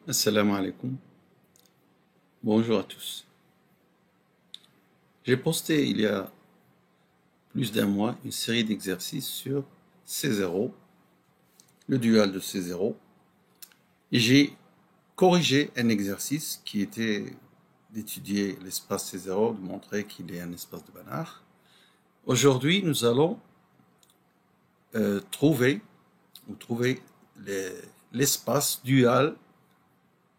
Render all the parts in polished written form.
Assalamu alaikum. Bonjour à tous. J'ai posté il y a plus d'un mois une série d'exercices sur C0, le dual de C0, et j'ai corrigé un exercice qui était d'étudier l'espace C0, de montrer qu'il est un espace de Banach. Aujourd'hui, nous allons trouver l'espace dual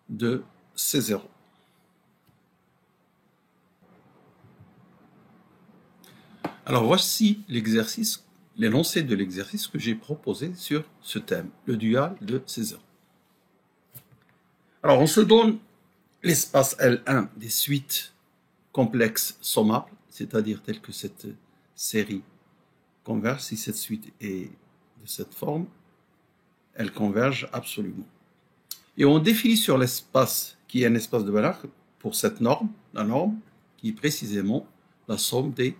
de C0. Alors voici l'exercice, l'énoncé de l'exercice que j'ai proposé sur ce thème, le dual de C0. Alors on se donne l'espace L1 des suites complexes sommables, c'est-à-dire telles que cette série converge. Si cette suite est de cette forme, elle converge absolument. Et on définit sur l'espace qui est un espace de Banach pour cette norme, la norme qui est précisément la somme des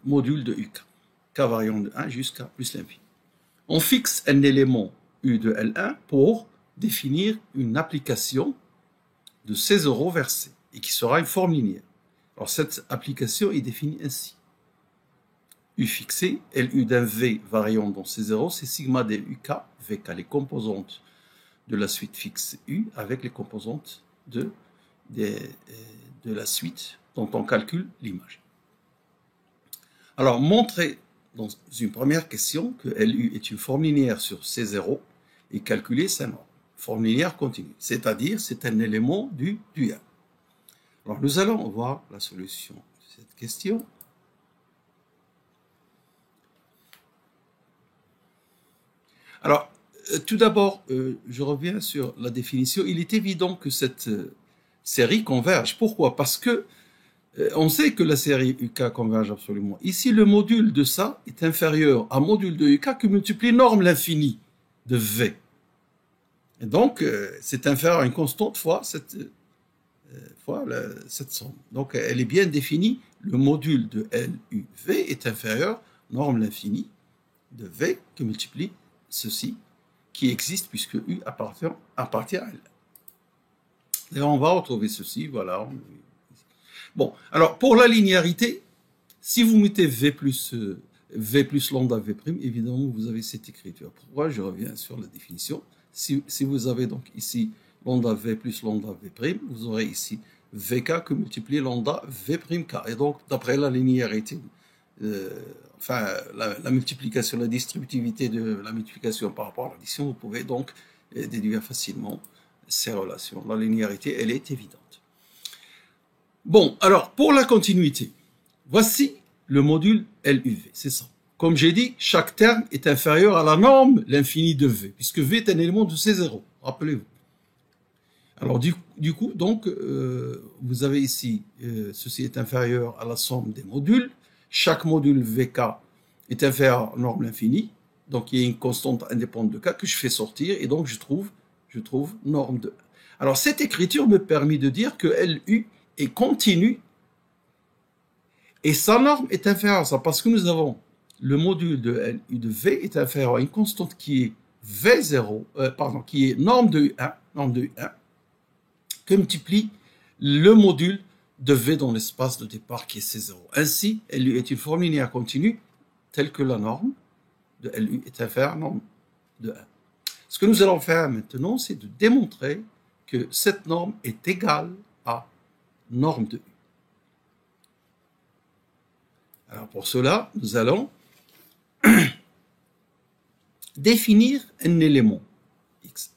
modules de UK, k variant de 1 jusqu'à plus l'infini. On fixe un élément U de L1 pour définir une application de C0 vers C, et qui sera une forme linéaire. Alors cette application est définie ainsi. U fixé, LU d'un V variant dans C0, c'est sigma des UK, VK, les composantes de la suite fixe U avec les composantes de la suite dont on calcule l'image. Alors, montrer dans une première question que LU est une forme linéaire sur C0 et calculer sa norme. Forme linéaire continue, c'est-à-dire c'est un élément du dual. Alors, nous allons voir la solution de cette question. Alors, tout d'abord, je reviens sur la définition. Il est évident que cette série converge. Pourquoi? Parce que on sait que la série UK converge absolument. Ici, le module de ça est inférieur à module de UK que multiplie norme l'infini de V. Et donc, c'est inférieur à une constante fois cette somme. Donc, elle est bien définie. Le module de LUV est inférieur norme l'infini de V que multiplie ceci, qui existe puisque U appartient à L. Et on va retrouver ceci, voilà. Bon, alors pour la linéarité, si vous mettez V plus lambda V', évidemment vous avez cette écriture. Pourquoi? Je reviens sur la définition. Si vous avez donc ici lambda V plus lambda V', vous aurez ici VK que multiplié lambda V'K. Et donc, d'après la linéarité, la multiplication, la distributivité de la multiplication par rapport à l'addition, vous pouvez donc déduire facilement ces relations. La linéarité, elle est évidente. Bon, alors, pour la continuité, voici le module LUV, c'est ça. Comme j'ai dit, chaque terme est inférieur à la norme, l'infini de V, puisque V est un élément de C0, rappelez-vous. Alors, du coup, donc, vous avez ici, ceci est inférieur à la somme des modules. Chaque module VK est inférieur à la norme l'infini, donc il y a une constante indépendante de K que je fais sortir, et donc je trouve norme de 1. Alors, cette écriture me permet de dire que LU est continue et sa norme est inférieure à ça parce que nous avons le module de LU de V est inférieur à une constante qui est V0, qui est norme de U1, que multiplie le module de V dans l'espace de départ qui est C0. Ainsi, LU est une forme linéaire continue telle que la norme de LU est inférieure à la norme de 1. Ce que nous allons faire maintenant, c'est de démontrer que cette norme est égale à norme de U. Alors pour cela, nous allons définir un élément Xn,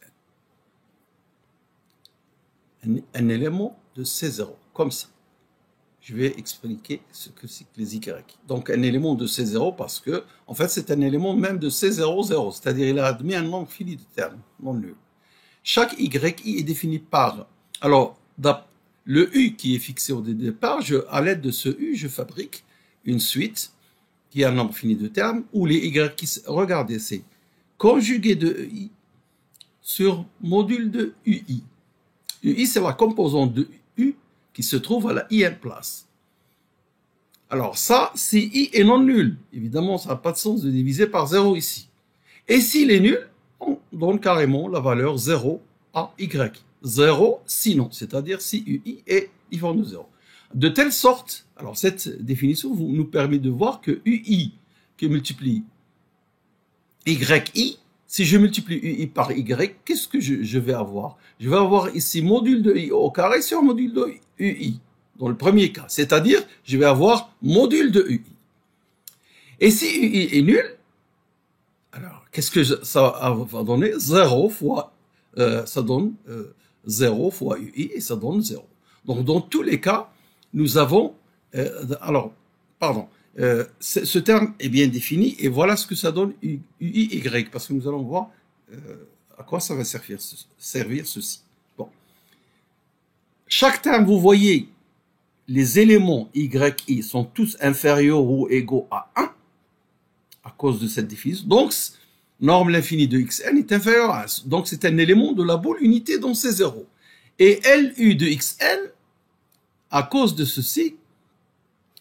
un élément de C0, comme ça. Je vais expliquer ce que c'est que les Y. Donc un élément de C0 parce que, en fait, c'est un élément même de C00, c'est-à-dire il a admis un nombre fini de termes, non nul. Chaque YI est défini par, alors, le U qui est fixé au départ, à l'aide de ce U, je fabrique une suite qui a un nombre fini de termes où les Y qui, regardez, c'est conjugué de EI sur module de UI. UI, c'est la composante de U qui se trouve à la IN place. Alors ça, si I est non nul, évidemment, ça n'a pas de sens de diviser par 0 ici. Et s'il est nul, donne carrément la valeur 0 à y. 0 sinon, c'est-à-dire si ui est différent de 0. De telle sorte, alors cette définition nous permet de voir que ui qui multiplie yi, si je multiplie ui par y, qu'est-ce que je vais avoir? Je vais avoir ici module de i au carré sur module de ui, dans le premier cas. C'est-à-dire, je vais avoir module de ui. Et si ui est nul, alors qu'est-ce que ça va donner? 0 fois, ça donne 0 fois ui et ça donne 0. Donc dans tous les cas, nous avons, ce terme est bien défini et voilà ce que ça donne ui, parce que nous allons voir à quoi ça va servir ceci. Bon. Chaque terme, vous voyez, les éléments yi sont tous inférieurs ou égaux à 1 à cause de cette définition. Donc, norme l'infini de xn est inférieur à 1. Donc, c'est un élément de la boule unité dans ces zéros. Et lu de xn, à cause de ceci,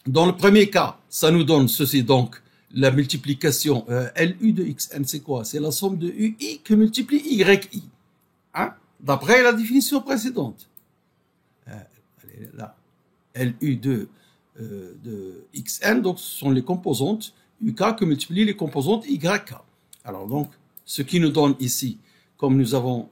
dans le premier cas, ça nous donne ceci. Donc, la multiplication lu de xn, c'est quoi? C'est la somme de ui que multiplie yi. Hein? D'après la définition précédente. Allez, là. Lu de xn, donc ce sont les composantes uk que multiplient les composantes yk. Alors donc, ce qui nous donne ici, comme nous avons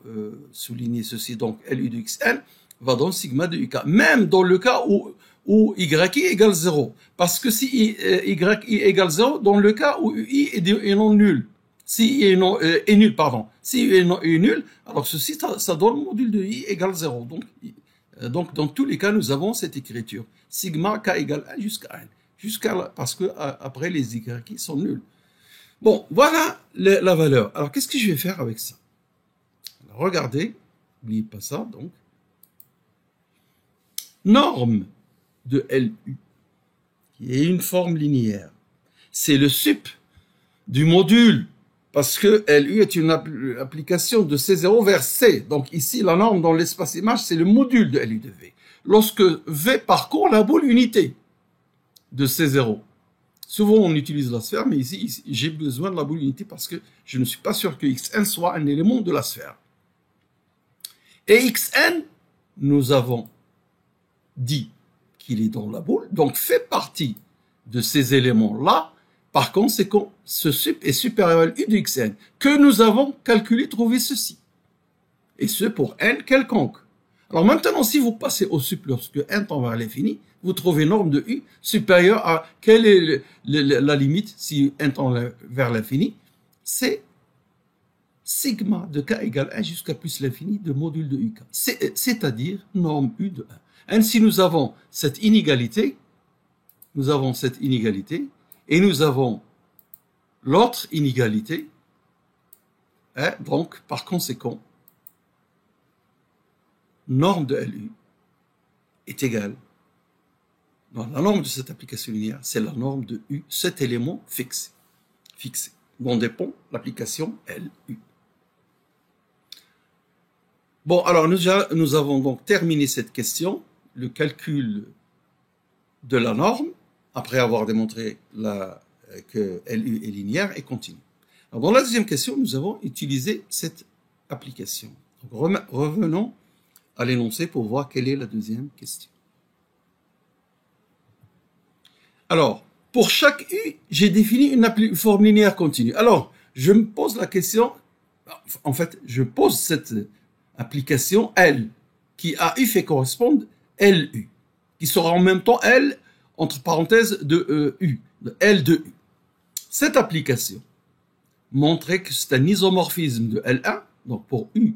souligné ceci, donc lu de xn, va donner sigma de uk. Même dans le cas où yi égale 0. Parce que si yi égale 0, dans le cas où ui est non nul. Si i est nul, pardon. Si i est nul, alors ceci, ça donne module de i égale 0. Donc, dans tous les cas, nous avons cette écriture. Sigma k égale 1 jusqu'à n. Parce que après, les y sont nuls. Bon, voilà la valeur. Alors, qu'est-ce que je vais faire avec ça? Alors, regardez, n'oubliez pas ça, donc. Norme de LU, qui est une forme linéaire. C'est le sup du module, parce que LU est une application de C0 vers C. Donc ici, la norme dans l'espace image, c'est le module de LU de V. Lorsque V parcourt la boule unité de C0. Souvent, on utilise la sphère, mais ici j'ai besoin de la boule unité parce que je ne suis pas sûr que Xn soit un élément de la sphère. Et Xn, nous avons dit qu'il est dans la boule, donc fait partie de ces éléments-là. Par conséquent, ce sup est supérieur à u de xn, que nous avons calculé, trouvé ceci. Et ce pour n quelconque. Alors maintenant, si vous passez au sup lorsque n tend vers l'infini, vous trouvez norme de u supérieure à quelle est la limite si n tend vers l'infini? C'est sigma de k égale 1 jusqu'à plus l'infini de module de uk. C'est-à-dire norme u de 1. Ainsi, nous avons cette inégalité. Et nous avons l'autre inégalité. Et donc, par conséquent, norme de LU est égale. Non, la norme de cette application linéaire, c'est la norme de U, cet élément fixé, dont dépend l'application LU. Bon, alors nous avons donc terminé cette question, le calcul de la norme, après avoir démontré que LU est linéaire et continue. Alors dans la deuxième question, nous avons utilisé cette application. Donc, revenons à l'énoncé pour voir quelle est la deuxième question. Alors, pour chaque U, j'ai défini une forme linéaire continue. Alors, je me pose la question, en fait, je pose cette application L, qui à U fait correspondre LU, qui sera en même temps L, entre parenthèses, de U, de L de U. Cette application montrait que c'est un isomorphisme de L1, donc pour U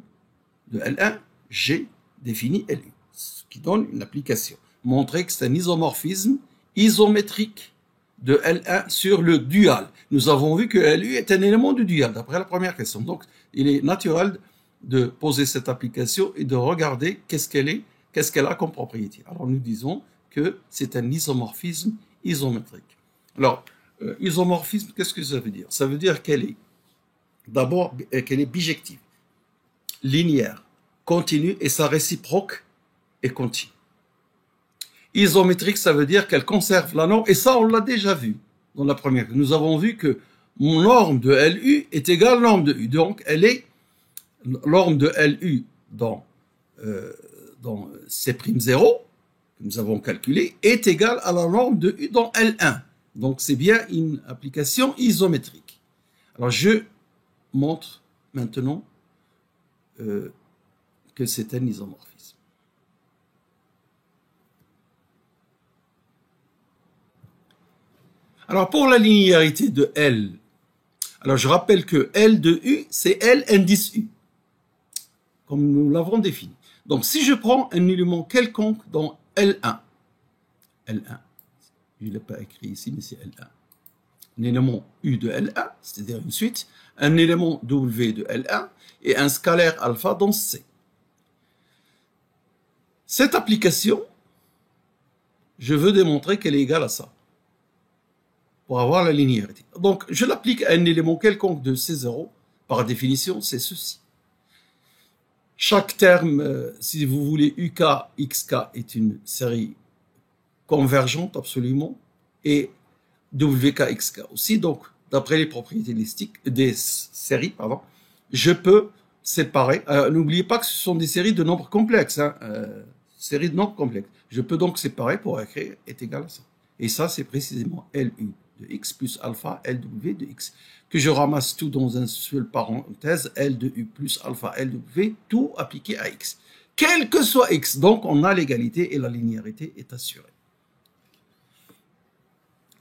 de L1, j'ai défini LU, ce qui donne une application. Montrer que c'est un isomorphisme isométrique de L1 sur le dual. Nous avons vu que LU est un élément du dual, d'après la première question. Donc, il est naturel de poser cette application et de regarder qu'est-ce qu'elle a comme propriété. Alors, nous disons que c'est un isomorphisme isométrique. Alors, isomorphisme, qu'est-ce que ça veut dire? Ça veut dire qu'elle est, d'abord, qu'elle est bijective, linéaire, continue, et sa réciproque est continue. Isométrique, ça veut dire qu'elle conserve la norme, et ça, on l'a déjà vu dans la première. Nous avons vu que mon norme de LU est égale à norme de U, donc elle est norme de LU dans C'0, que nous avons calculé, est égale à la norme de U dans L1. Donc c'est bien une application isométrique. Alors je montre maintenant que c'est un isomorphisme. Alors pour la linéarité de L, alors je rappelle que L de U, c'est L indice U, comme nous l'avons défini. Donc si je prends un élément quelconque dans L1, je ne l'ai pas écrit ici, mais c'est L1, un élément U de L1, c'est-à-dire une suite, un élément W de L1 et un scalaire alpha dans C. Cette application, je veux démontrer qu'elle est égale à ça, pour avoir la linéarité. Donc, je l'applique à un élément quelconque de C0, par définition, c'est ceci. Chaque terme, si vous voulez, UK, XK est une série convergente absolument, et WK, XK aussi. Donc, d'après les propriétés des séries, je peux séparer. N'oubliez pas que ce sont des séries de nombres complexes, séries de nombres complexes. Je peux donc séparer pour écrire est égal à ça. Et ça, c'est précisément LU de X plus alpha LW de X, que je ramasse tout dans une seule parenthèse, L de U plus alpha LW, tout appliqué à X. Quel que soit X, donc on a l'égalité et la linéarité est assurée.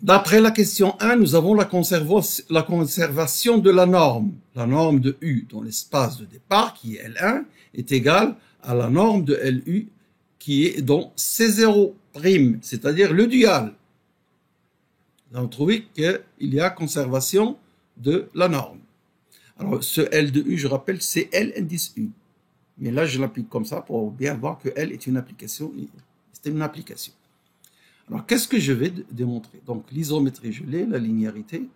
D'après la question 1, nous avons la conservation de la norme de U dans l'espace de départ, qui est L1, est égale à la norme de LU, qui est dans C0', c'est-à-dire le dual. Nous avons trouvé qu'il y a conservation de la norme. Alors, ce L de U, je rappelle, c'est L indice U. Mais là, je l'applique comme ça pour bien voir que L est une application. C'est une application. Alors, qu'est-ce que je vais démontrer? Donc, l'isométrie, je l'ai, la linéarité.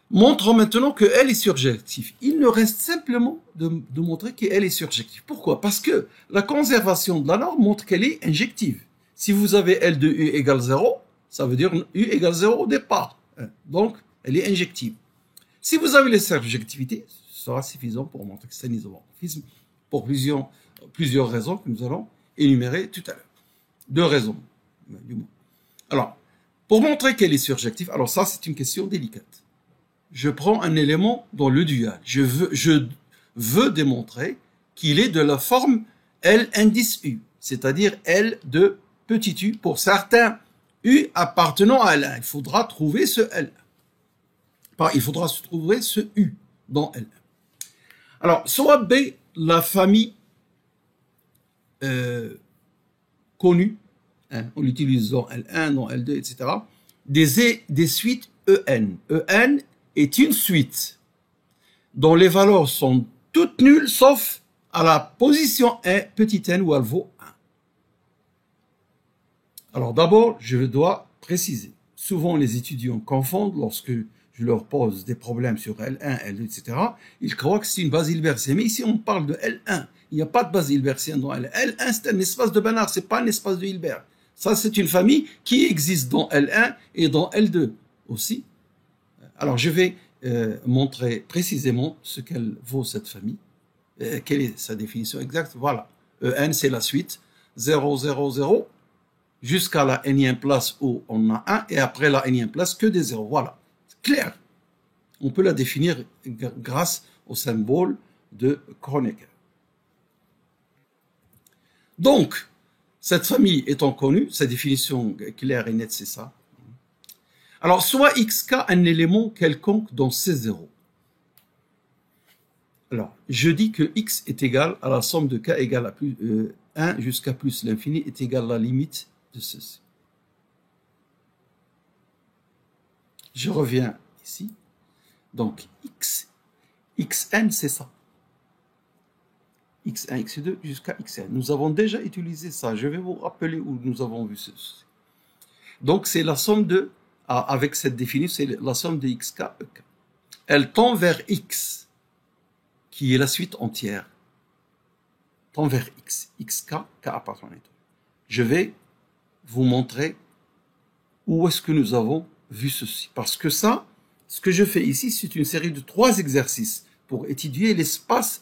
Montrons maintenant que L est surjectif. Il nous reste simplement de montrer que L est surjectif. Pourquoi? Parce que la conservation de la norme montre qu'elle est injective. Si vous avez L de U égale 0, ça veut dire U égale 0 au départ. Donc, elle est injective. Si vous avez les surjectivités, ce sera suffisant pour montrer que c'est un isomorphisme pour plusieurs raisons que nous allons énumérer tout à l'heure. Deux raisons, du moins. Alors, pour montrer qu'elle est surjective, alors ça, c'est une question délicate. Je prends un élément dans le dual. Je veux démontrer qu'il est de la forme L indice U, c'est-à-dire L de petit u pour certains U appartenant à L1. Il faudra trouver ce L1. Il faudra se trouver ce U dans L1. Alors, soit B, la famille connue, en utilisant L1, dans L2, etc., des suites EN. EN est une suite dont les valeurs sont toutes nulles sauf à la position petit n où elle vaut 1. Alors d'abord, je dois préciser. Souvent, les étudiants confondent lorsque je leur pose des problèmes sur L1, L2, etc. Ils croient que c'est une base hilbertienne. Mais ici, on parle de L1. Il n'y a pas de base hilbertienne dans L1. L1, c'est un espace de Banach, ce n'est pas un espace de Hilbert. Ça, c'est une famille qui existe dans L1 et dans L2 aussi. Alors, je vais montrer précisément ce qu'elle vaut, cette famille. Quelle est sa définition exacte? Voilà. En, c'est la suite 0, 0, 0, jusqu'à la énième place où on a 1, et après la énième place que des 0. Voilà. C'est clair. On peut la définir grâce au symbole de Kronecker. Donc, cette famille étant connue, sa définition claire et nette, c'est ça. Alors, soit xk un élément quelconque dans C0. Alors, je dis que x est égal à la somme de k égale à plus 1 jusqu'à plus l'infini est égal à la limite de ceci. Je reviens ici. Donc, xn, c'est ça. x1, x2 jusqu'à xn. Nous avons déjà utilisé ça. Je vais vous rappeler où nous avons vu ceci. Donc, c'est la somme de, avec cette définition, c'est la somme de xk, ek. Elle tend vers x, qui est la suite entière. Tend vers x, xk, k appartenant à. Je vais vous montrer où est-ce que nous avons vu ceci. Parce que ça, ce que je fais ici, c'est une série de 3 exercices pour étudier l'espace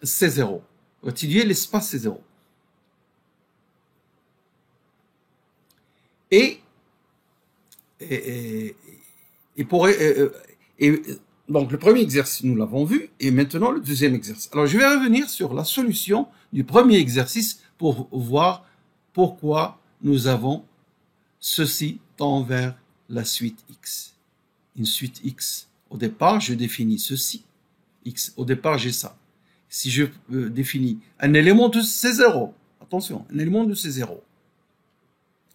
C0. Pour étudier l'espace C0. Et donc le premier exercice, nous l'avons vu, et maintenant le deuxième exercice. Alors je vais revenir sur la solution du premier exercice pour voir pourquoi nous avons ceci tend vers la suite X. Une suite X. Au départ, je définis ceci, X. Au départ, j'ai ça. Si je définis un élément de C0, attention, un élément de C0,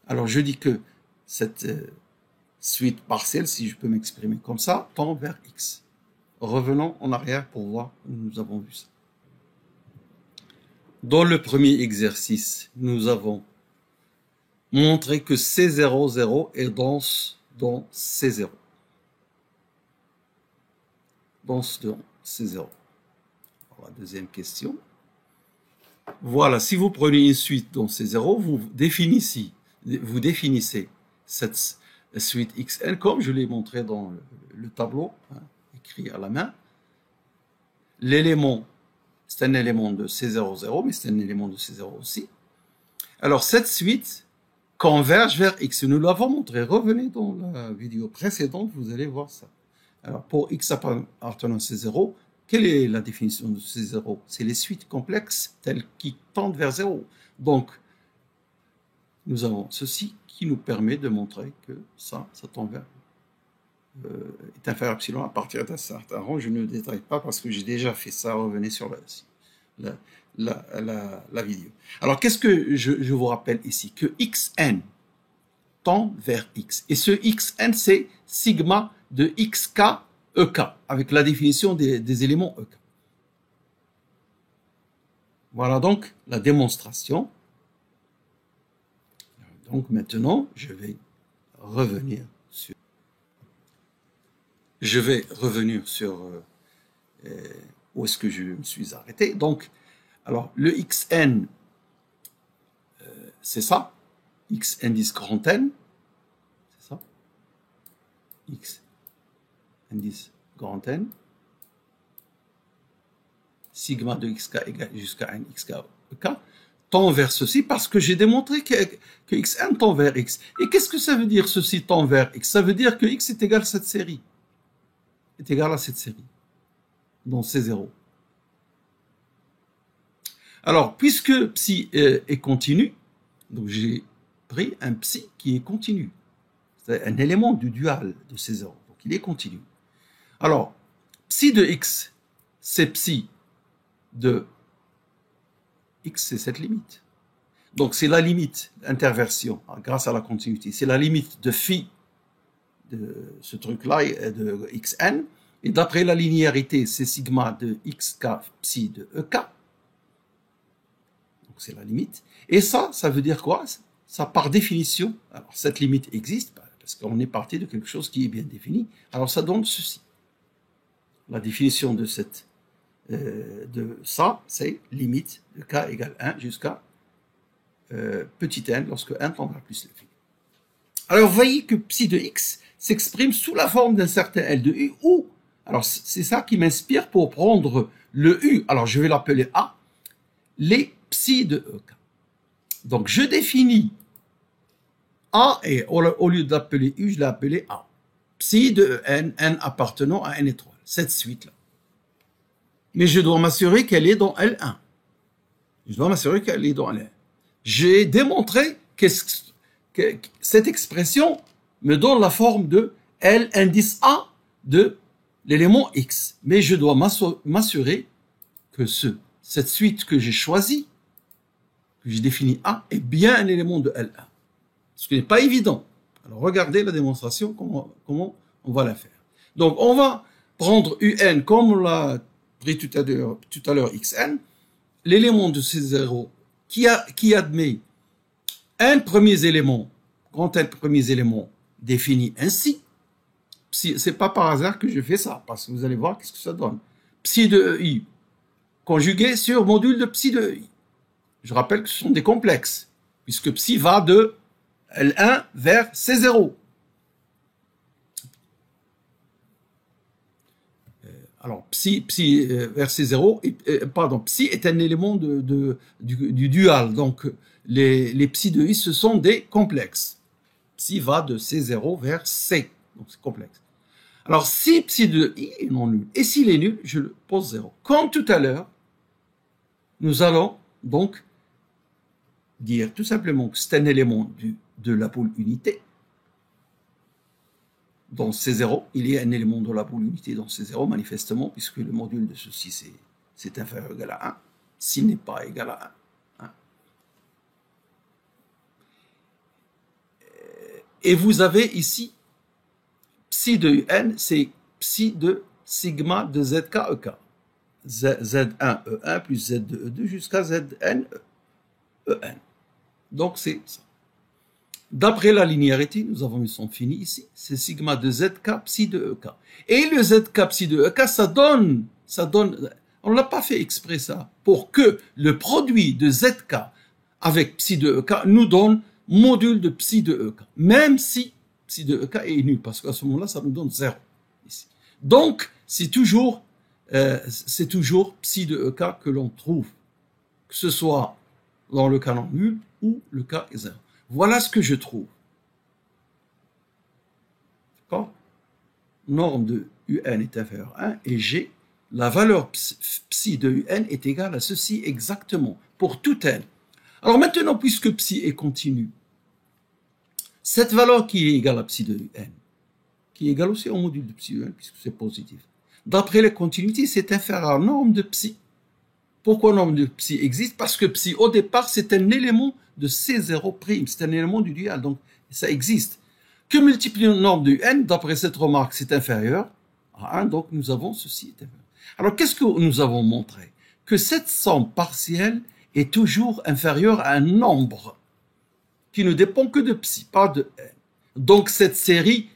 alors je dis que cette suite partielle, si je peux m'exprimer comme ça, tend vers X. Revenons en arrière pour voir où nous avons vu ça. Dans le premier exercice, nous avons montré que C00 est dense dans C0. Dense dans C0. Alors, la deuxième question. Voilà, si vous prenez une suite dans C0, vous définissez cette suite XN comme je l'ai montré dans le tableau, hein, écrit à la main. L'élément, c'est un élément de C00, mais c'est un élément de C0 aussi. Alors, cette suite converge vers X. Nous l'avons montré. Revenez dans la vidéo précédente, vous allez voir ça. Alors, pour X appartenant à C0, quelle est la définition de C0? C'est les suites complexes telles qui tendent vers 0. Donc, nous avons ceci qui nous permet de montrer que ça tend vers est inférieur à epsilon à partir d'un certain rang. Je ne détaille pas parce que j'ai déjà fait ça. Revenez sur la vidéo. Alors, qu'est-ce que je vous rappelle ici? Que Xn tend vers X. Et ce Xn, c'est sigma de Xk EK, avec la définition des éléments EK. Voilà donc la démonstration. Donc maintenant, je vais revenir sur où est-ce que je me suis arrêté. Donc, alors, le Xn, c'est ça. X indice grand N, c'est ça. X indice grand N. Sigma de xk égale jusqu'à n xk ek tend vers ceci parce que j'ai démontré que xn tend vers x. Et qu'est-ce que ça veut dire ceci tend vers x? Ça veut dire que x est égal à cette série. Est égal à cette série. Donc c'est 0. Alors, puisque psi est continu, donc j'ai pris un psi qui est continu. C'est un élément du dual de C0. Donc il est continu. Alors, psi de x, c'est psi de x, c'est cette limite. Donc c'est la limite d'interversion grâce à la continuité. C'est la limite de phi de ce truc-là, de xn. Et d'après la linéarité, c'est sigma de xk psi de ek. Donc c'est la limite. Et ça veut dire quoi? Ça, par définition, alors cette limite existe, parce qu'on est parti de quelque chose qui est bien défini. Alors ça donne ceci. La définition de ça, c'est limite de k égale 1 jusqu'à petit n lorsque 1 tend vers plus l'infini. Alors vous voyez que psi de x s'exprime sous la forme d'un certain L de U ou, alors c'est ça qui m'inspire pour prendre le U, alors je vais l'appeler A, les psi de ek. Donc je définis A et au lieu de l'appeler U, je l'ai appelé A. Psi de n appartenant à n étoile, cette suite-là. Mais je dois m'assurer qu'elle est dans L1. Je dois m'assurer qu'elle est dans L1. J'ai démontré que cette expression me donne la forme de L indice A de l'élément X. Mais je dois m'assurer que cette suite que j'ai choisie, que j'ai définie A, est bien un élément de L1. Ce qui n'est pas évident. Alors regardez la démonstration, comment on va la faire. Donc on va prendre UN comme on l'a pris tout à l'heure xn, l'élément de C0 qui admet un premier élément, grand N premier élément défini ainsi. C'est pas par hasard que je fais ça, parce que vous allez voir qu'est-ce que ça donne. Psi de EI conjugué sur module de psi de EI. Je rappelle que ce sont des complexes, puisque psi va de L1 vers C0. Alors, psi vers C0, pardon, psi est un élément du dual. Donc, les psi de I, ce sont des complexes. Psi va de C0 vers C. Donc, c'est complexe. Alors, si psi de I est non nul, et s'il est nul, je le pose 0. Comme tout à l'heure, nous allons donc dire tout simplement que c'est un élément de la boule unité. Dans C0, il y a un élément de la boule unité dans C0, manifestement, puisque le module de ceci, c'est inférieur ou égal à 1. S'il n'est pas égal à 1. Et vous avez ici psi de UN, c'est psi de sigma de ZK EK. Z1 E1 plus Z2 E2 jusqu'à Zn En. Donc c'est ça. D'après la linéarité, nous avons une somme finie ici, c'est sigma de ZK psi de EK. Et le ZK psi de EK, ça donne, on ne l'a pas fait exprès ça, pour que le produit de ZK avec psi de EK nous donne module de psi de EK, même si psi de EK est nul, parce qu'à ce moment-là, ça nous donne 0 ici. Donc, c'est toujours psi de EK que l'on trouve, que ce soit dans le cas non nul ou le cas 0. Voilà ce que je trouve. D'accord? Norme de UN est inférieure à 1 et j'ai la valeur psi de UN est égale à ceci exactement pour tout n. Alors maintenant, puisque psi est continu, cette valeur qui est égale à psi de UN, qui est égale aussi au module de psi de UN, puisque c'est positif, d'après les continuités, c'est inférieur à la norme de psi. Pourquoi norme de psi existe? Parce que psi, au départ, c'est un élément de C0', c'est un élément du dual, donc ça existe. Que multiplier la norme de n, d'après cette remarque, c'est inférieur à 1, donc nous avons ceci est inférieur. Alors, qu'est-ce que nous avons montré? Que cette somme partielle est toujours inférieure à un nombre qui ne dépend que de psi, pas de n. Donc, cette série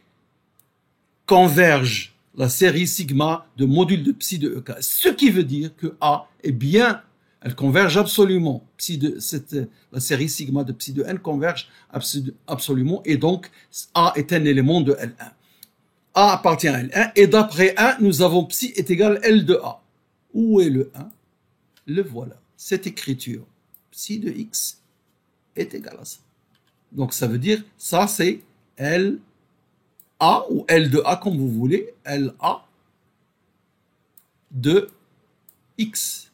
converge la série sigma de module de psi de EK. Ce qui veut dire que A est bien, elle converge absolument. La série sigma de psi de n converge absolument et donc A est un élément de L1. A appartient à L1 et d'après 1, nous avons psi est égal à L de A. Où est le 1? Le voilà. Cette écriture, psi de x est égal à ça. Donc ça veut dire, ça c'est L A ou L de A comme vous voulez, LA de X.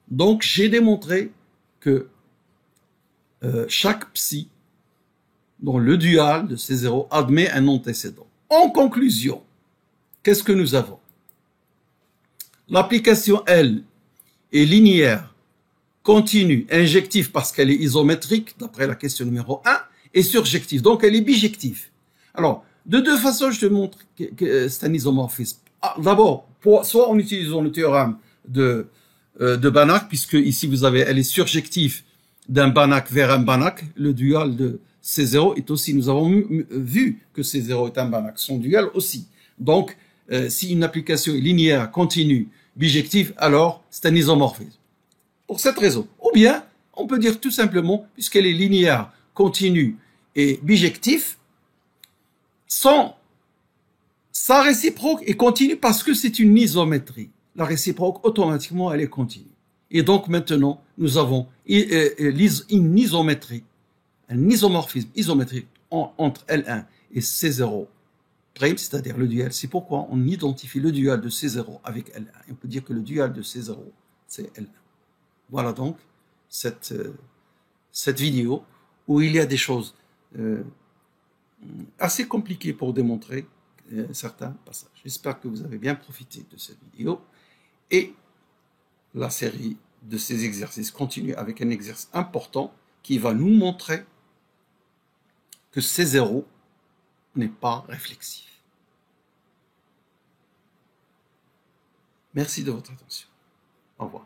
Donc j'ai démontré que chaque psi dans le dual de C0 admet un antécédent. En conclusion, qu'est-ce que nous avons? L'application L est linéaire, continue, injective parce qu'elle est isométrique, d'après la question numéro 1, et surjective, donc elle est bijective. Alors, de deux façons, je te montre que c'est un isomorphisme. D'abord, soit en utilisant le théorème de Banach, puisque ici vous avez, elle est surjective d'un Banach vers un Banach, le dual de C0 est aussi, nous avons vu que C0 est un Banach, son dual aussi. Donc, si une application est linéaire, continue, bijective, alors c'est un isomorphisme. Pour cette raison. Ou bien, on peut dire tout simplement, puisqu'elle est linéaire, continue et bijective, sa réciproque est continue parce que c'est une isométrie. La réciproque, automatiquement, elle est continue. Et donc, maintenant, nous avons une isométrie, un isomorphisme isométrique entre L1 et C0', c'est-à-dire le dual. C'est pourquoi on identifie le dual de C0 avec L1. Et on peut dire que le dual de C0, c'est L1. Voilà donc cette vidéo où il y a des choses assez compliquées pour démontrer certains passages. J'espère que vous avez bien profité de cette vidéo et la série de ces exercices continue avec un exercice important qui va nous montrer que C0 n'est pas réflexif. Merci de votre attention. Au revoir.